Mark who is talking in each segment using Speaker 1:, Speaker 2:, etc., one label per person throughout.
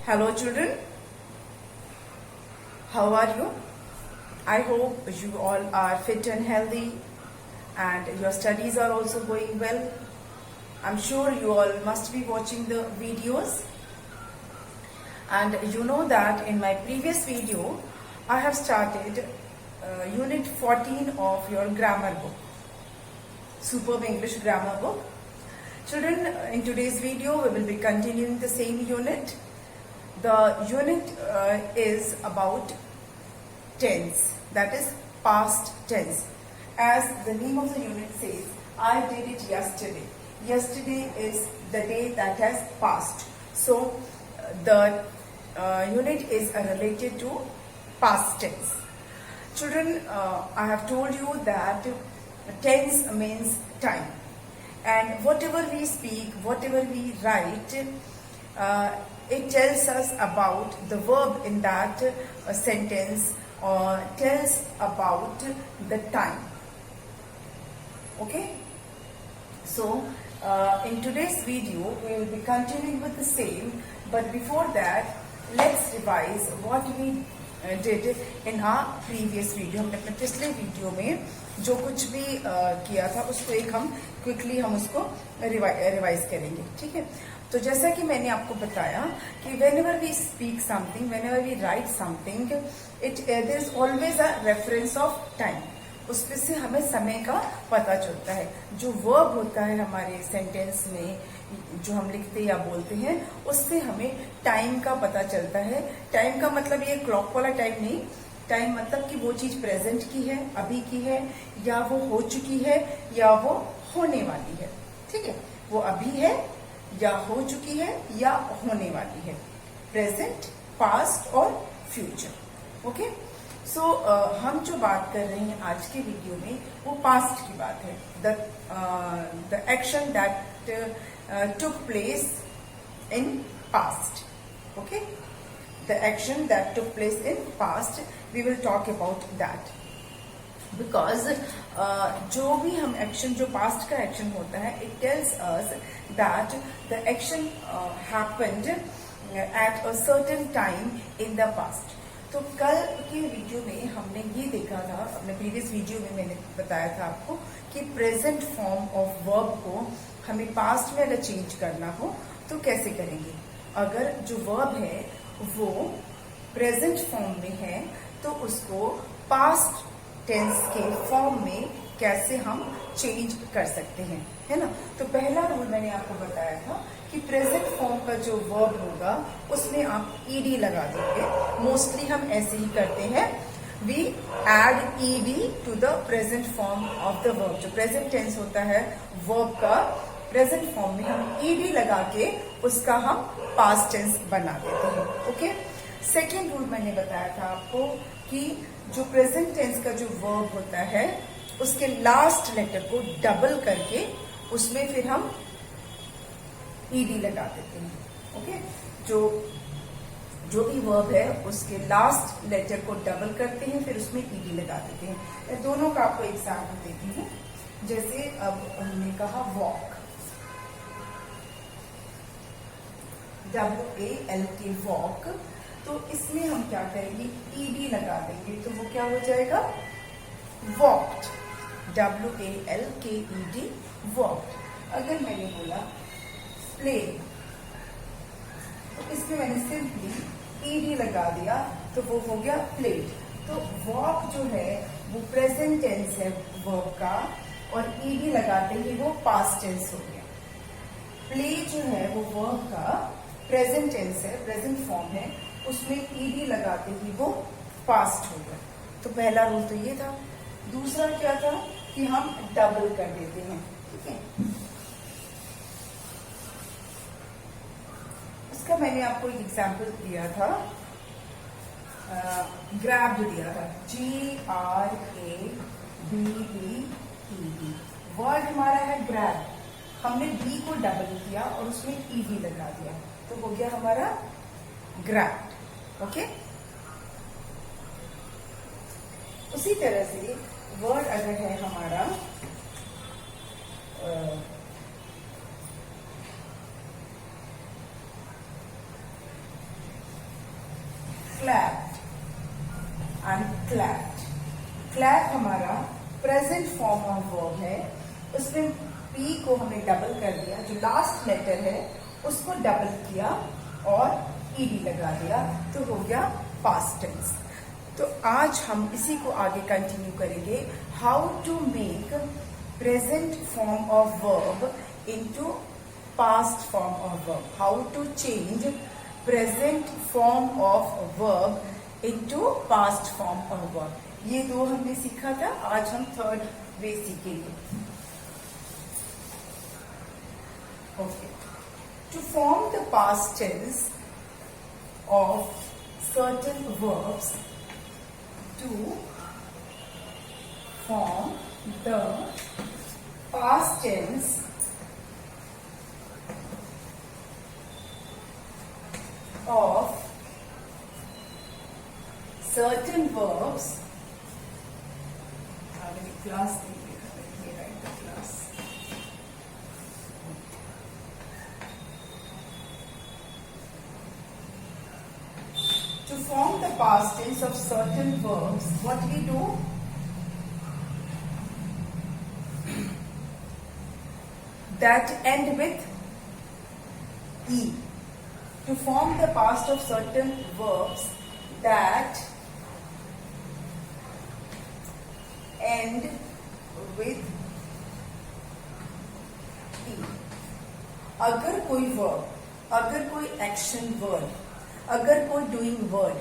Speaker 1: Hello children, how are you? I hope you all are fit and healthy and your studies are also going well. I'm sure you all must be watching the videos, and you know that in my previous video I have started unit 14 of your grammar book, Superb English Grammar book. Children, in today's video we will be continuing the same unit. The unit is about tense, that is past tense. As the name of the unit says, I did it yesterday. Yesterday is the day that has passed. So the unit is related to past tense. Children, I have told you that tense means time, and whatever we speak, whatever we write, it tells us about the verb in that sentence, or tells about the time. Okay? So, in today's video, we will be continuing with the same, but before that, let's revise what we did in our previous video. हमने अपने पिछले video में जो कुछ भी किया था उसको एक हम क्विकली हम उसको रिवाइज करेंगे, ठीक है? तो जैसा कि मैंने आपको बताया कि whenever we speak something, whenever we write something, there is always a reference of time. उसमें से हमें समय का पता चलता है. जो वर्ब होता है हमारे सेंटेंस में, जो हम लिखते या बोलते हैं, उससे हमें टाइम का पता चलता है. टाइम का मतलब ये क्लॉक वाला टाइम नहीं. टाइम मतलब कि वो चीज प्रेजेंट की है, अभी की है, या वो हो चुकी है, या वो होने वाली है. ठीक है? वो अभी है, या हो चुकी है, या होने वाली है. प्रेजेंट, पास्ट और फ्यूचर. ओके? सो हम जो बात कर रहे हैं आज के वीडियो में वो पास्ट की बात है. The action that took place in past. Okay? The action that took place in past, we will talk about that. Because जो भी हम एक्शन, जो पास्ट का एक्शन होता है, it tells us that the action happened at a certain time in the past. तो कल के वीडियो में हमने ये देखा था, अपने प्रीवियस वीडियो में मैंने बताया था आपको कि प्रेजेंट फॉर्म ऑफ वर्ब को हमें पास्ट में अगर चेंज करना हो तो कैसे करेंगे. अगर जो वर्ब है वो प्रेजेंट फॉर्म में है तो उसको पास्ट टेंस के फॉर्म में कैसे हम चेंज कर सकते हैं, है ना? तो पहला रूल मैंने आपको बताया था कि प्रेजेंट फॉर्म का जो वर्ब होगा उसमें आप ईडी लगा देंगे. मोस्टली हम ऐसे ही करते हैं. We add ED to the present form of the verb. जो प्रेजेंट टेंस होता है वर्ब का, प्रेजेंट फॉर्म में हम ईडी लगा के उसका हम पास्ट टेंस बना देते हैं. ओके? सेकेंड रूल मैंने बताया था आपको कि जो प्रेजेंट टेंस का जो वर्ब होता है उसके लास्ट लेटर को डबल करके उसमें फिर हम ईडी लगा देते हैं. ओके? जो भी वर्ब है उसके लास्ट लेटर को डबल करते हैं, फिर उसमें ईडी लगा देते हैं. मैं दोनों का आपको एग्जाम्पल देती हूँ. जैसे अब हमने कहा वॉक, WALK वॉक, तो इसमें हम क्या करेंगे, ईडी लगा देंगे तो वो क्या हो जाएगा, वॉक्ड. WALKED walked. अगर मैंने बोला प्ले, तो इसमें मैंने सिंपली ईडी लगा दिया तो वो हो गया प्लेड. तो वॉक जो है वो प्रेजेंट टेंस है वर्ब का, और ईडी लगाते ही वो पास्ट टेंस हो गया. प्ले जो है वो वर्ब का प्रेजेंट टेंस है, प्रेजेंट फॉर्म है, उसमें ईडी लगाते ही वो पास्ट हो गया. तो पहला रूल तो ये था. दूसरा क्या था कि हम डबल कर देते हैं. ठीक है? उसका मैंने आपको एक एग्जाम्पल दिया था, ग्रैब दिया था, GRABBED. वर्ड हमारा है ग्रैब. हमने बी को डबल किया और उसमें ईडी लगा दिया तो हो गया हमारा ग्रैब. ओके? उसी तरह से वर्ड अगर है हमारा clapped and clapped. clap हमारा प्रेजेंट फॉर्म ऑफ वर्ब है, उसमें P को हमने डबल कर दिया, जो लास्ट लेटर है उसको डबल किया और ed लगा दिया, तो हो गया पास्ट टेंस। तो आज हम इसी को आगे कंटिन्यू करेंगे, how to make present form of verb into past form of verb, how to change present form of verb into past form of verb. ये दो हमने सीखा था, आज हम थर्ड वे सीखेंगे। Okay. To form the past tense of certain verbs, to form the past tense of certain verbs, class write the class. To form the past tense of certain verbs, what we do? That end with E. To form the past of certain verbs that end with E. अगर कोई verb, अगर कोई action word, अगर कोई doing word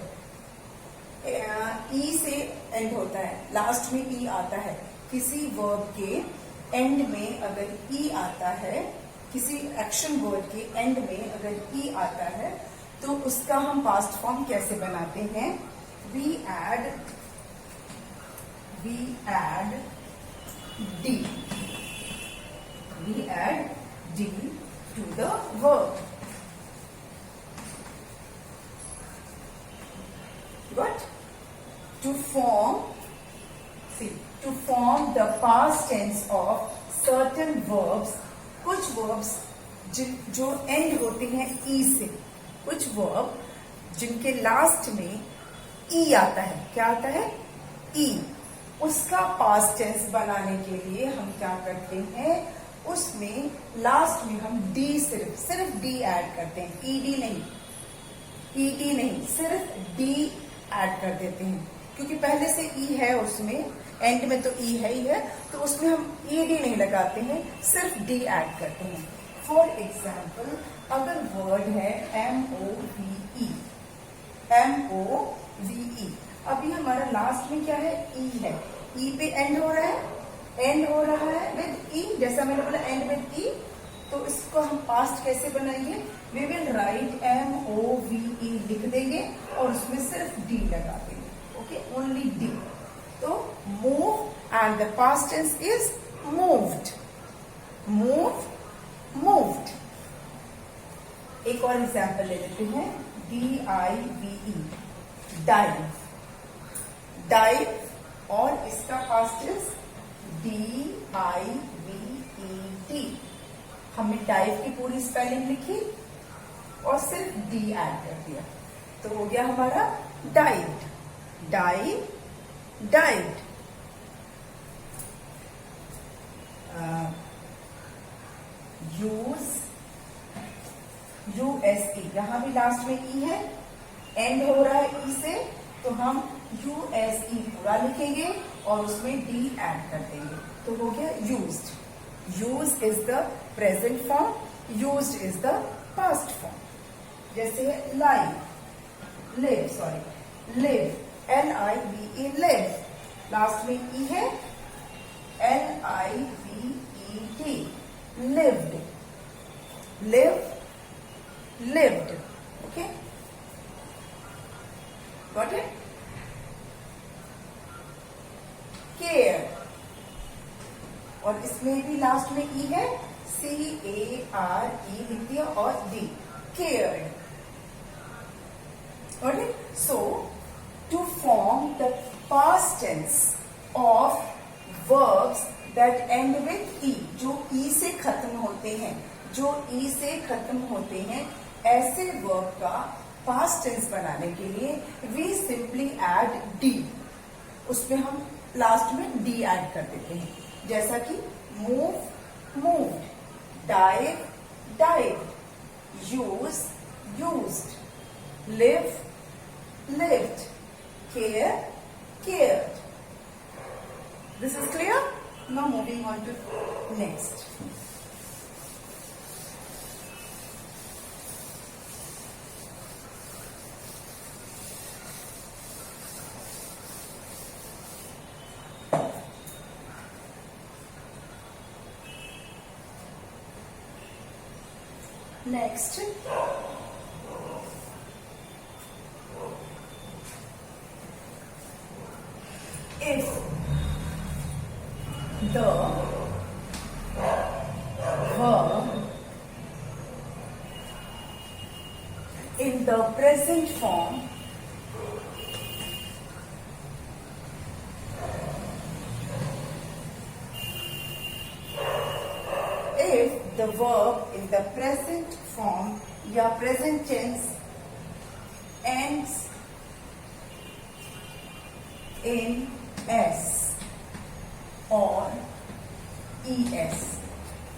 Speaker 1: ई से and होता है, last में ई आता है, किसी वर्ब के एंड में अगर ई आता है, किसी एक्शन वर्ड के एंड में अगर ई आता है, तो उसका हम पास्ट फॉर्म कैसे बनाते हैं? We add D to the verb. What? To form the past tense of certain verbs, कुछ वर्ब्स जो एंड होते हैं ई से, कुछ वर्ब जिनके लास्ट में ई आता है, क्या आता है? ई। उसका पास्ट टेंस बनाने के लिए हम क्या करते हैं? उसमें लास्ट में हम डी सिर्फ डी ऐड करते हैं, ईडी नहीं, सिर्फ डी ऐड कर देते हैं, क्योंकि पहले से ई है उसमें, एंड में तो ई है ही है, तो उसमें हम ईडी नहीं लगाते हैं, सिर्फ डी ऐड करते हैं। फॉर एग्जाम्पल, अगर वर्ड है MOVE, अभी हमारा लास्ट में क्या है? ई है, ई पे एंड हो रहा है विद ई, जैसा मैंने बोला एंड विद ई, तो इसको हम पास्ट कैसे बनाएंगे? वी विल राइट MOVE लिख देंगे और उसमें सिर्फ डी लगा देंगे, ओके, ओनली डी। तो move and the past tense is moved, moved. एक और एग्जाम्पल ले लेते हैं, DIVE, डाइव, और इसका पास्ट इज DIVED। हमने डाइव की पूरी स्पेलिंग लिखी और सिर्फ डी ऐड कर दिया, तो हो गया हमारा डाइव्ड। USE, यहां भी लास्ट में ई है, एंड हो रहा है ई से, तो हम USE पूरा लिखेंगे और उसमें डी ऐड कर देंगे, तो हो गया used. Use is the present form, used is the past form. जैसे लिव, LIVE, लिव, लास्ट में ई है, LIVED, lived, okay, got it? care, और इसमें भी लास्ट में ई है, CARE लिख दिया और D, cared, got it? So to form the past tense of verbs that end with E, जो E से खत्म होते हैं, ऐसे वर्ब का पास्ट टेंस बनाने के लिए वी सिंपली ऐड डी, उसमें हम लास्ट में डी ऐड कर देते हैं, जैसा कि move moved, dive dived, use used, live lived, care cared. This is clear? Now moving on to next. Next, if the verb in the present form या present tense ends in s or es,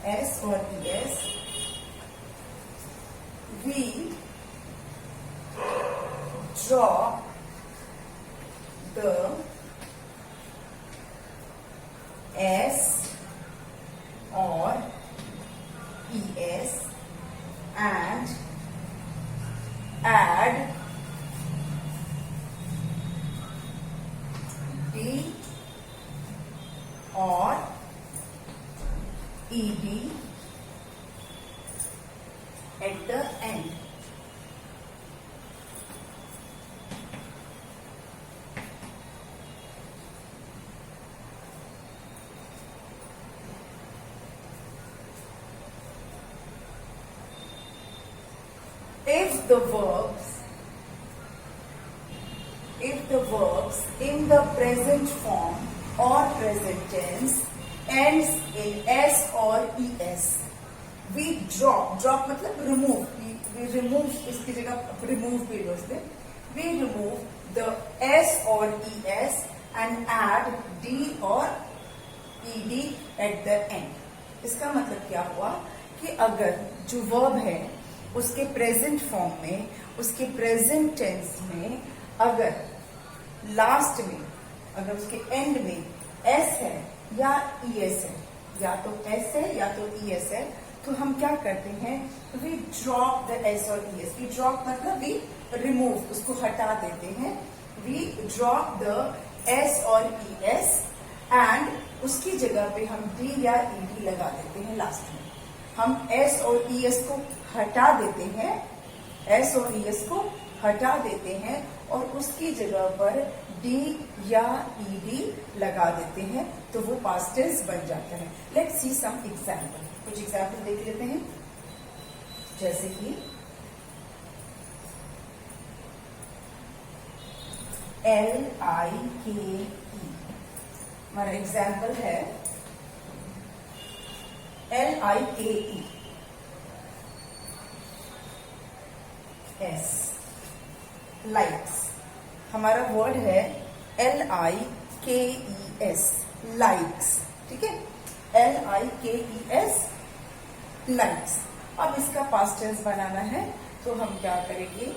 Speaker 1: s or es, we draw the s or es and add d or ed at the end. If the verbs in the present form or present tense ends in s or es, we drop मतलब remove, we remove, इसकी जगह remove भी लो इसमें, we remove the s or es and add d or ed at the end. इसका मतलब क्या हुआ कि अगर जो verb है उसके प्रेजेंट फॉर्म में, उसके प्रेजेंट टेंस में अगर लास्ट में, अगर उसके एंड में एस है या ईएस है, या तो एस है या तो ईएस है, तो हम क्या करते हैं, वी ड्रॉप द एस और ईएस. वी ड्रॉप मतलब वी रिमूव, उसको हटा देते हैं. वी ड्रॉप द एस और ईएस एंड उसकी जगह पे हम डी या ईडी लगा देते हैं लास्ट में. हम एस और ईएस को हटा देते हैं, एस और ईएस को हटा देते हैं और उसकी जगह पर डी या ईडी लगा देते हैं, तो वो पास्ट टेंस बन जाता है. Let's see some example. कुछ एग्जांपल देख लेते हैं. जैसे कि LIKE, हमारा एग्जांपल है LIKE, S, लाइक्स. हमारा वर्ड है LIKES, लाइक्स. ठीक है, LIKES, लाइक्स. अब इसका पास्ट टेंस बनाना है, तो हम क्या करेंगे,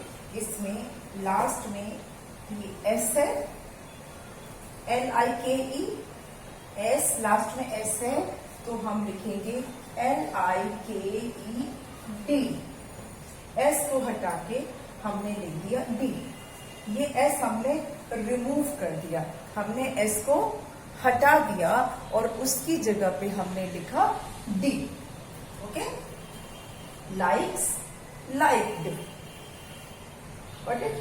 Speaker 1: इसमें लास्ट में ये S है, LIKE, S लास्ट में S है, तो हम लिखेंगे LIKED. एस को हटा के हमने लिख दिया डी. ये एस हमने रिमूव कर दिया, हमने एस को हटा दिया और उसकी जगह पे हमने लिखा D. Okay, likes, liked. What it?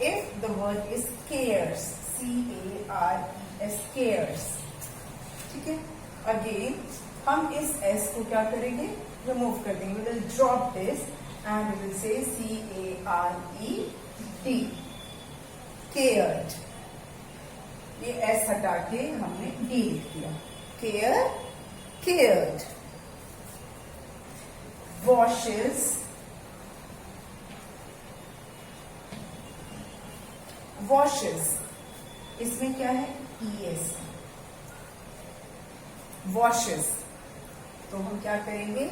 Speaker 1: If the word is cares, CARES, cares. ठीक है, अगेन हम इस एस को क्या करेंगे, रिमूव कर देंगे. We will drop this and we will say CARED, cared. ये S हटा के हमने D लिख दिया. care, cared. washes, वॉशेस, इसमें क्या है ES, वॉशेस। तो हम क्या करेंगे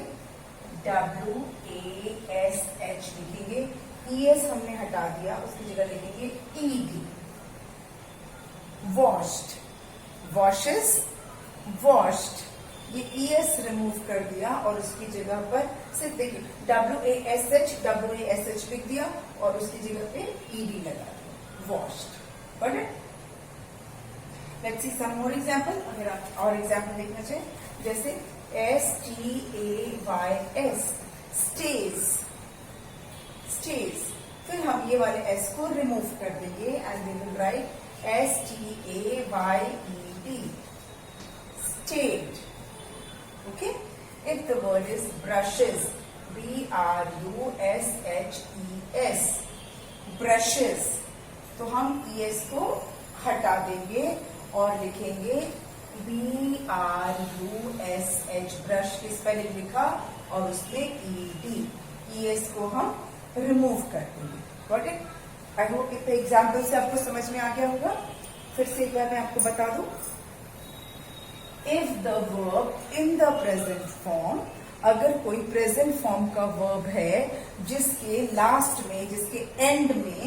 Speaker 1: WASH लिखेंगे, ES हमने हटा दिया, उसकी जगह लिखेंगे ED, वॉश्ड, वॉशेस, वॉश्ड, ये ES रिमूव कर दिया और उसकी जगह पर सिर्फ देखिए WASH लिख दिया और उसकी जगह पे ED लगा दिया, washed. Got it? Let's see some more example. अगर आप और एग्जांपल देखना चाहें, जैसे STAYS, स्टेज, स्टेज। फिर हम ये वाले S को रिमूव कर देंगे and we will write STAYED, stayed. Okay? If the word is brushes, BRUSHES, brushes, तो हम ES को हटा देंगे और लिखेंगे BRUSH, ब्रश की स्पेलिंग लिखा और उसमें ED, ES को हम रिमूव कर देंगे। Got it? I hope इतने एग्जाम्पल से आपको समझ में आ गया होगा। फिर से एक बार मैं आपको बता दूं, If the verb in the present form, अगर कोई प्रेजेंट फॉर्म का वर्ब है जिसके लास्ट में, जिसके एंड में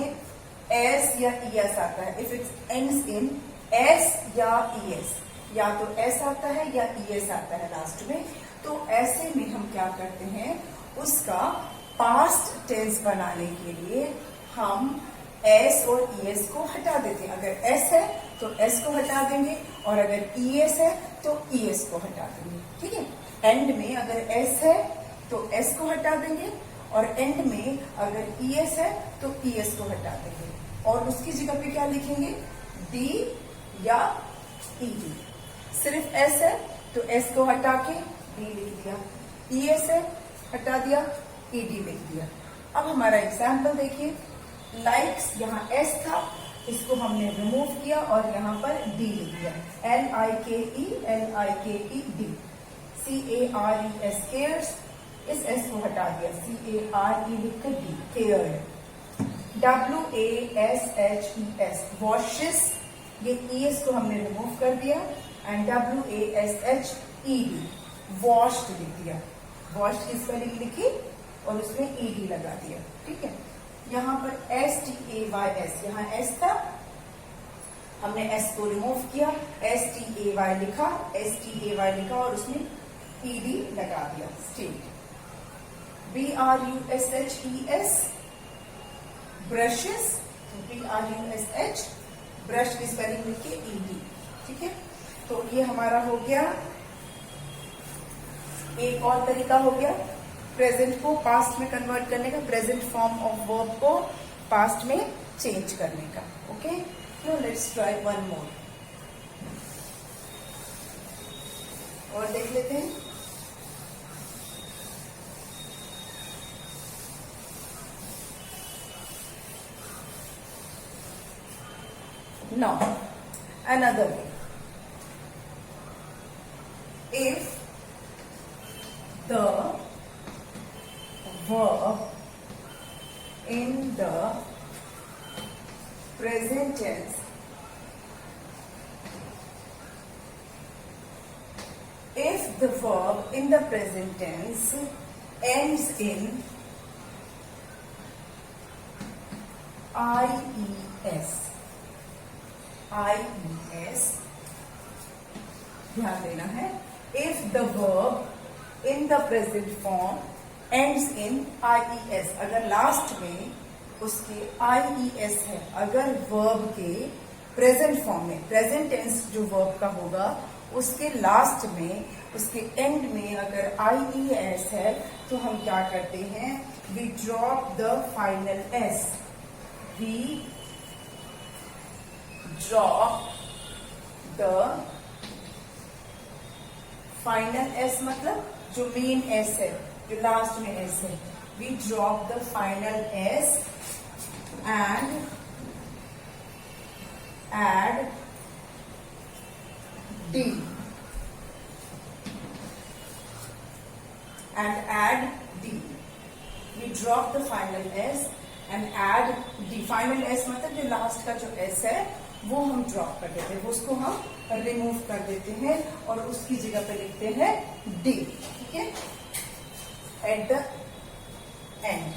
Speaker 1: S या ES आता है, if it's ends in S या ES, या तो S आता है या ES आता है लास्ट में, तो ऐसे में हम क्या करते हैं, उसका पास्ट टेंस बनाने के लिए हम S और ES को हटा देते हैं। अगर S है तो S को हटा देंगे और अगर ES है तो ES को हटा देंगे। ठीक है? एंड में अगर S है तो S को हटा देंगे और एंड में अगर ES है तो ES को हटा देंगे और उसकी जगह पे क्या लिखेंगे, D या ED। सिर्फ S है तो S को हटा के D लिख दिया, ES है हटा दिया, ED लिख दिया। अब हमारा एग्जाम्पल देखिए, लाइक्स, यहाँ S था, इसको हमने रिमूव किया और यहाँ पर D लिख दिया, LIKE D, CARES, cares, इस S को हटा दिया, CARE लिखकर D, cared, WASHES, washes, ये ES को हमने रिमूव कर दिया एंड WASHED, washed लिख दिया, washed की स्पेलिंग लिखी और उसमें ED लगा दिया। ठीक है? यहाँ पर STAYS, यहाँ S था, हमने S को रिमूव किया, STAY लिखा और उसमें ED लगा दिया, state. BRUSHES, brushes, BRUSH, brush की स्पेलिंग लिखिए ED। ठीक है? तो ये हमारा हो गया, एक और तरीका हो गया प्रेजेंट को पास्ट में कन्वर्ट करने का, प्रेजेंट फॉर्म ऑफ वर्ब को पास्ट में चेंज करने का। Okay, no let's try one more, और देख लेते हैं। Now, another way. If the verb in the present tense ends in IES, ध्यान देना है, if the verb in the present form ends in IES, अगर लास्ट में उसके IES है, अगर वर्ब के प्रेजेंट फॉर्म में, प्रेजेंट टेंस जो वर्ब का होगा उसके लास्ट में, उसके एंड में अगर IES है, तो हम क्या करते हैं, we drop the final S, we drop the final S, मतलब जो मेन S है, जो लास्ट में S है, we drop the final S and add D, and add D. We drop the final S and Ed D, final S मतलब जो last का जो एस है वो हम ड्रॉप कर देते हैं, उसको हम रिमूव कर देते हैं और उसकी जगह पे लिखते हैं डी, ठीक है, at the end.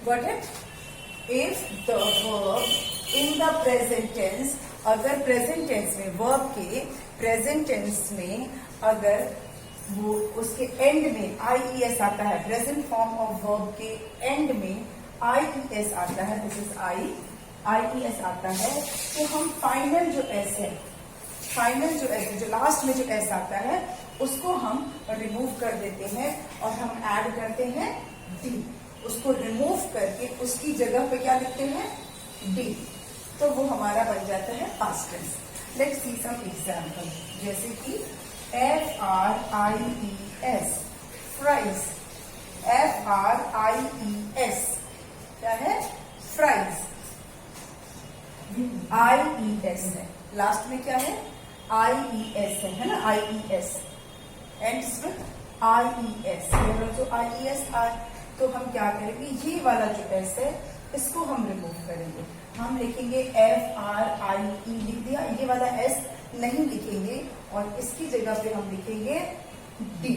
Speaker 1: Got it? If the verb in the present tense, अगर प्रेजेंट टेंस में वर्ब के प्रेजेंट टेंस में अगर वो उसके एंड में IES आता है, प्रेजेंट फॉर्म ऑफ वर्ब के एंड में IES आता है, दिस इज IES आता है, तो हम फाइनल जो एस है, फाइनल जो एस, जो लास्ट में जो एस आता है उसको हम रिमूव कर देते हैं और हम ऐड करते हैं डी. उसको रिमूव करके उसकी जगह पे क्या लिखते हैं, डी, तो वो हमारा बन जाता है past tense. Let's see some example, जैसे कि FRIES, फ्राइज, FRIES क्या है, फ्राइज, IES है, लास्ट में क्या है, IES है ना, IES ends with IES, जो IES are, तो हम क्या करेंगे, ये वाला जो एस है इसको हम रिमूव करेंगे, हम लिखेंगे FRIE, लिख दिया, ये वाला एस नहीं लिखेंगे और इसकी जगह पे हम लिखेंगे D,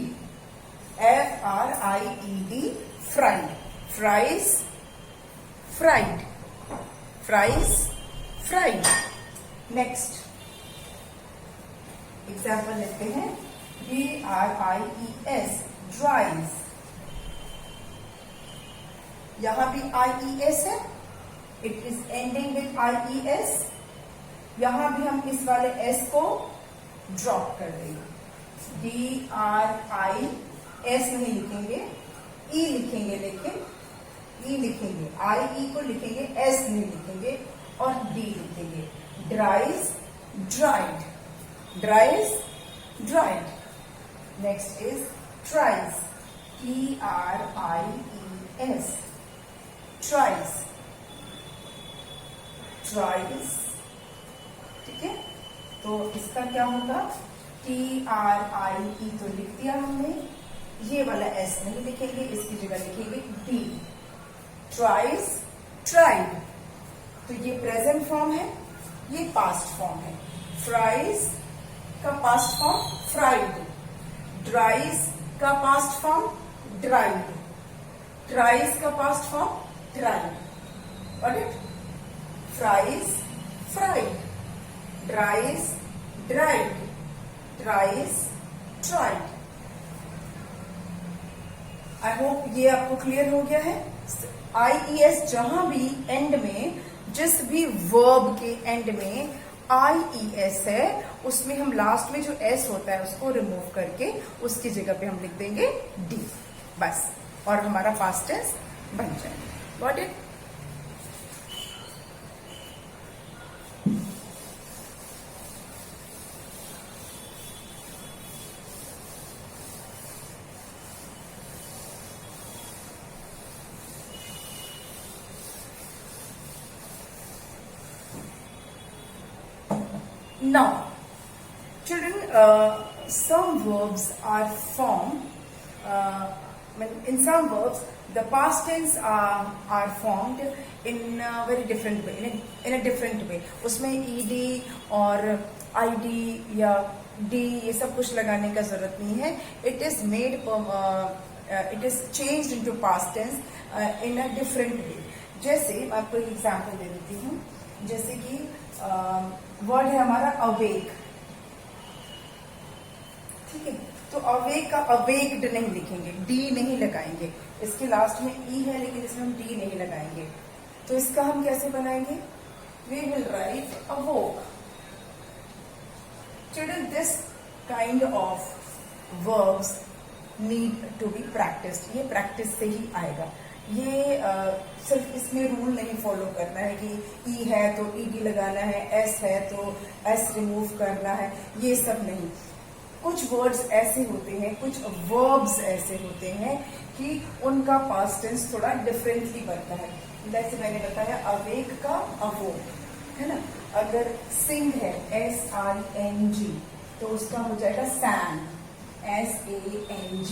Speaker 1: FRIED, fried, fries, fried, fries, fried. Next example लेते हैं, DRIES, ड्राइज, यहां भी IES है, it is ending with IES, यहां भी हम इस वाले एस को ड्रॉप कर देंगे, DRIES नहीं लिखेंगे, ई लिखेंगे, लेकिन ई लिखेंगे, IE को लिखेंगे, एस नहीं लिखेंगे और डी लिखेंगे. ड्राइज, dried, ड्राइज, dried. Next is tries, TRIES, tries, tries, ठीक है. तो इसका क्या होगा, TRIE तो लिख दिया हमने, ये वाला एस नहीं लिखेंगे, इसकी जगह लिखेंगे डी, ट्राइज, ट्राइड. तो ये प्रेजेंट फॉर्म है, ये पास्ट फॉर्म है. फ्राइज का पास्ट फॉर्म फ्राइड, ड्राइज का पास्ट फॉर्म ड्राइड, ट्राइज का past form dried. Got it? Fries, fried, ड्राइज, dried, tries, tried. I hope ये आपको क्लियर हो गया है. IES जहां भी एंड में, जिस भी वर्ब के एंड में IES है, उसमें हम लास्ट में जो S होता है उसको रिमूव करके उसकी जगह पे हम लिख देंगे D, बस, और हमारा पास्ट टेंस बन जाएगा. Got it? Now, children, some verbs are formed. In some verbs, the past tense are formed in a very different way. In a different way. उसमें ED और ID या D ये सब कुछ लगाने का जरूरत नहीं है. It is made, it is changed into past tense in a different way. जैसे मैं आपको एक एग्जाम्पल दे देती हूँ. जैसे कि वर्ड है हमारा अवेक, ठीक है. तो अवेक का अवेक्ड नहीं लिखेंगे, डी नहीं लगाएंगे. इसके लास्ट में ई है लेकिन इसमें हम डी नहीं लगाएंगे. तो इसका हम कैसे बनाएंगे? We will write awoke. Children, this kind of verbs need to be practised. ये प्रैक्टिस से ही आएगा. ये सिर्फ इसमें रूल नहीं फॉलो करना है कि ई है तो ईडी लगाना है, एस है तो एस रिमूव करना है, ये सब नहीं. कुछ वर्ड्स ऐसे होते हैं, कुछ वर्ब्स ऐसे होते हैं कि उनका पास्ट टेंस थोड़ा डिफरेंटली बनता है. जैसे मैंने बताया अवेक का अवोक, है ना. अगर सिंग है SING तो उसका हो जाएगा सैंग, SANG।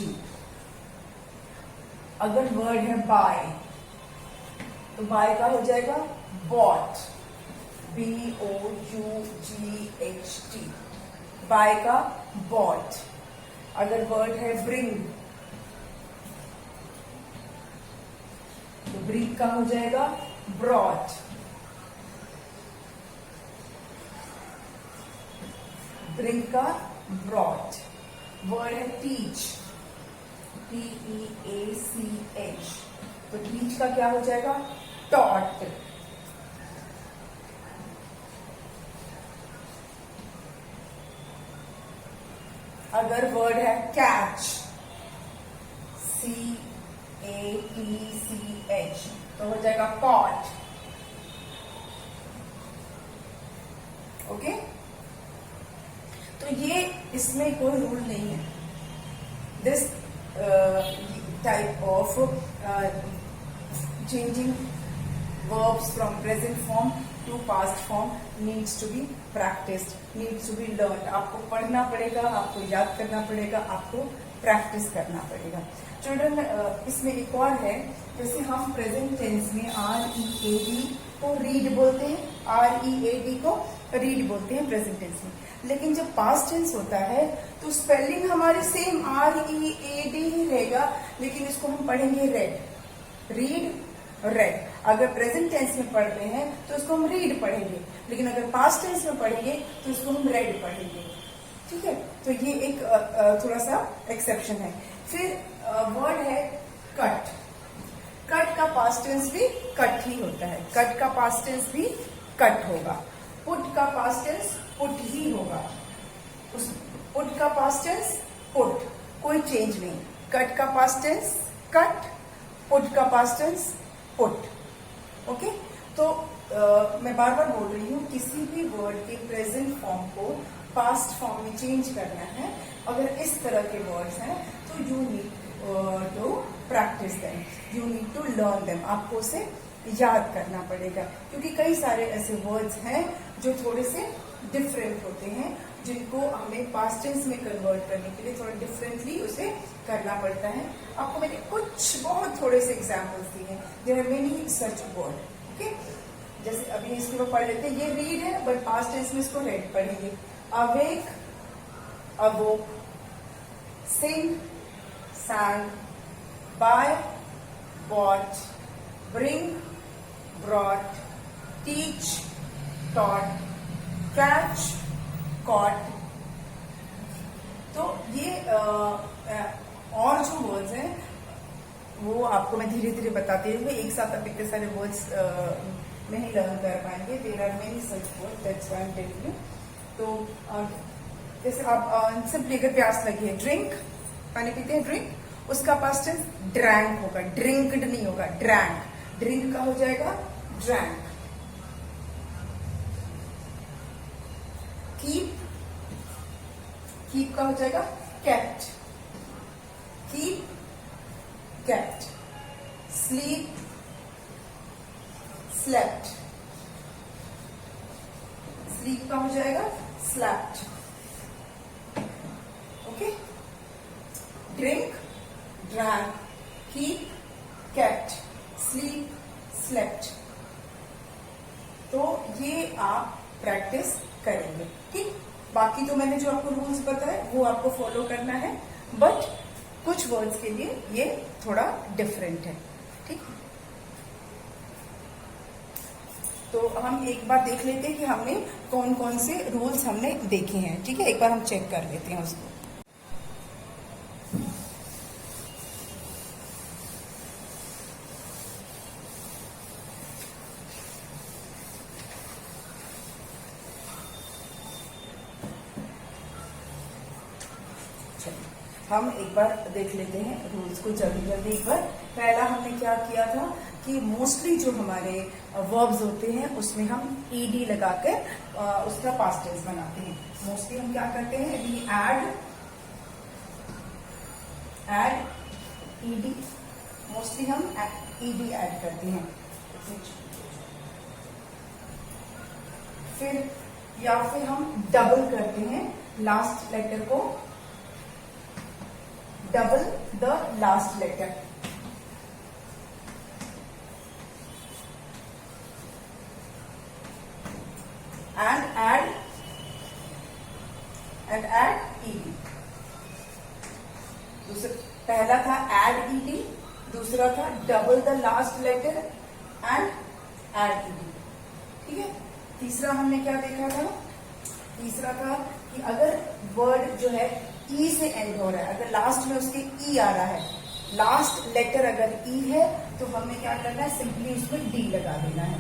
Speaker 1: अगर वर्ड है बाय, तो बाय का हो जाएगा बॉट, BOUGHT, बाय का बॉट। अगर वर्ड है ब्रिंग, तो ब्रिंग का हो जाएगा ब्रॉट, ब्रिंग का ब्रॉट। वर्ड है टीच, TEACH, तो टीच का क्या हो जाएगा टॉट। अगर वर्ड है कैच, CATCH, तो हो जाएगा कॉट। ओके, तो ये इसमें कोई रूल नहीं है। This type of changing verbs from present form to past form needs to be practiced, needs to be learned। आपको पढ़ना पड़ेगा, आपको याद करना पड़ेगा, आपको प्रैक्टिस करना पड़ेगा। चिल्ड्रन, इसमें एक और है, जैसे हम प्रेजेंट टेंस में READ को रीड बोलते हैं, READ को रीड बोलते हैं प्रेजेंट टेंस में, लेकिन जब पास्ट टेंस होता है तो स्पेलिंग हमारी सेम READ ही रहेगा, लेकिन इसको हम पढ़ेंगे रेड, रीड रेड। अगर प्रेजेंट टेंस में पढ़ रहे हैं तो इसको हम रीड पढ़ेंगे, लेकिन अगर पास्ट टेंस में पढ़ेंगे तो इसको हम रेड पढ़ेंगे। ठीक है, तो ये एक थोड़ा सा एक्सेप्शन है। फिर वर्ड है कट। कट का पास्ट टेंस भी कट ही होता है, कट का पास्ट टेंस भी कट होगा। पुट का पास्ट टेंस पुट ही होगा, उस पुट का पास्ट टेंस पुट, कोई चेंज नहीं। कट का पास्ट टेंस कट, पुट का पास्ट टेंस पुट। ओके, तो मैं बार बार बोल रही हूँ, किसी भी वर्ड के प्रेजेंट फॉर्म को पास्ट फॉर्म में चेंज करना है, अगर इस तरह के वर्ड्स हैं तो you need to practise them, you need to learn them. आपको उसे याद करना पड़ेगा, क्योंकि कई सारे ऐसे वर्ड्स हैं जो थोड़े से डिफरेंट होते हैं, जिनको हमें पास्ट टेंस में कन्वर्ट करने के लिए थोड़ा डिफरेंटली उसे करना पड़ता है। आपको मैंने कुछ बहुत थोड़े से एग्जाम्पल्स दिए हैं, there are many such word. Okay, जैसे अभी इसके ऊपर पढ़ लेते हैं, ये रीड है बट पास्ट टेंस में इसको रेड पढ़ेंगे। अवेक, अवोक, सिंग, sang, buy, bought, bring, brought, teach, taught, catch, caught। तो ये और जो वर्ड्स हैं वो आपको मैं धीरे धीरे बताती हूँ, एक साथ आप इतने सारे वर्ड्स नहीं लर्न कर पाएंगे। There are many such words, that's why I am telling you. तो जैसे आप सिंपली अगर प्यास लगी है, ड्रिंक, पानी पीते हैं, ड्रिंक, उसका पास्ट टेंस ड्रैंक होगा, ड्रिंक्ड नहीं होगा, ड्रैंक। ड्रिंक का हो जाएगा ड्रैंक। कीप, कीप का हो जाएगा kept, keep kept. Sleep, slept, sleep का हो जाएगा slept. Okay, drink, drank, keep, kept, sleep, slept. तो ये आप प्रैक्टिस करेंगे, ठीक। बाकी तो मैंने जो आपको रूल्स बताए वो आपको फॉलो करना है, बट कुछ वर्ड्स के लिए ये थोड़ा डिफरेंट है, ठीक। तो हम एक बार देख लेते हैं कि हमने कौन कौन से रूल्स हमने देखे हैं, ठीक है। एक बार हम चेक कर लेते हैं उसको। हम एक बार देख लेते हैं रूल्स को जल्दी जल्दी एक बार। पहला हमने क्या किया था कि मोस्टली जो हमारे वर्ब्स होते हैं उसमें हम ईडी लगाकर उसका पास्ट टेंस बनाते हैं। मोस्टली हम क्या करते हैं, वी ऐड ईडी, मोस्टली हम ईडी ऐड करते हैं। फिर या फिर हम डबल करते हैं लास्ट लेटर को, double the last letter. And add ed. पहला था add ed, दूसरा था double the last letter and add ed. ठीक है. तीसरा हमने क्या देखा था? तीसरा था कि अगर वर्ड जो है ई से एंड हो रहा है, अगर लास्ट में उसके ई आ रहा है, लास्ट लेटर अगर ई है तो हमें क्या करना है, सिंपली उसमें डी लगा देना है.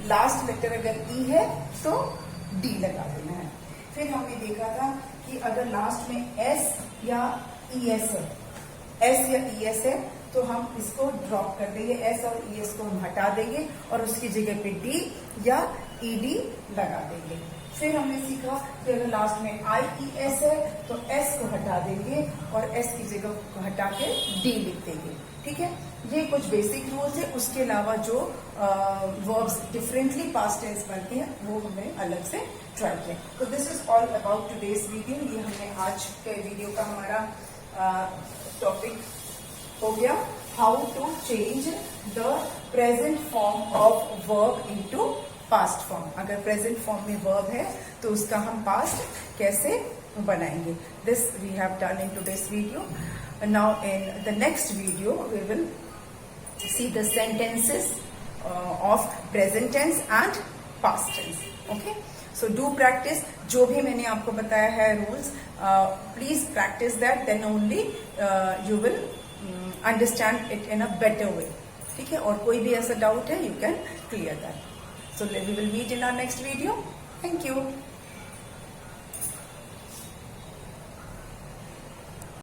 Speaker 1: लास्ट लेटर अगर ई है तो डी लगा देना है. फिर हमने देखा था कि अगर लास्ट में एस या ई एस है, एस या ई एस है, तो हम इसको ड्रॉप कर देंगे, एस और ई एस को हम हटा देंगे और उसकी जगह पे डी या ई डी लगा देंगे. फिर हमने सीखा कि अगर लास्ट में आई ई एस है तो एस को हटा देंगे और एस की जगह को हटा के डी लिख देंगे. ठीक है. ये कुछ बेसिक रूल्स है. उसके अलावा जो वर्ब्स डिफरेंटली पास्ट टेंस बनते हैं वो हमने अलग से ट्राई किया. तो this is all about today's video. ये हमने आज के वीडियो का हमारा टॉपिक हो गया, how to change the present form of verb into past form. अगर प्रेजेंट फॉर्म में वर्ब है तो उसका हम पास्ट कैसे बनाएंगे. This we have done in today's video. Now in the next video we will see the sentences of present tense and past tense. Okay. So do practice. जो भी मैंने आपको बताया है rules, please practice that, then only you will understand it in a better way. ठीक है. और कोई भी ऐसा डाउट है, you can clear that. So we will meet in our next video. Thank you.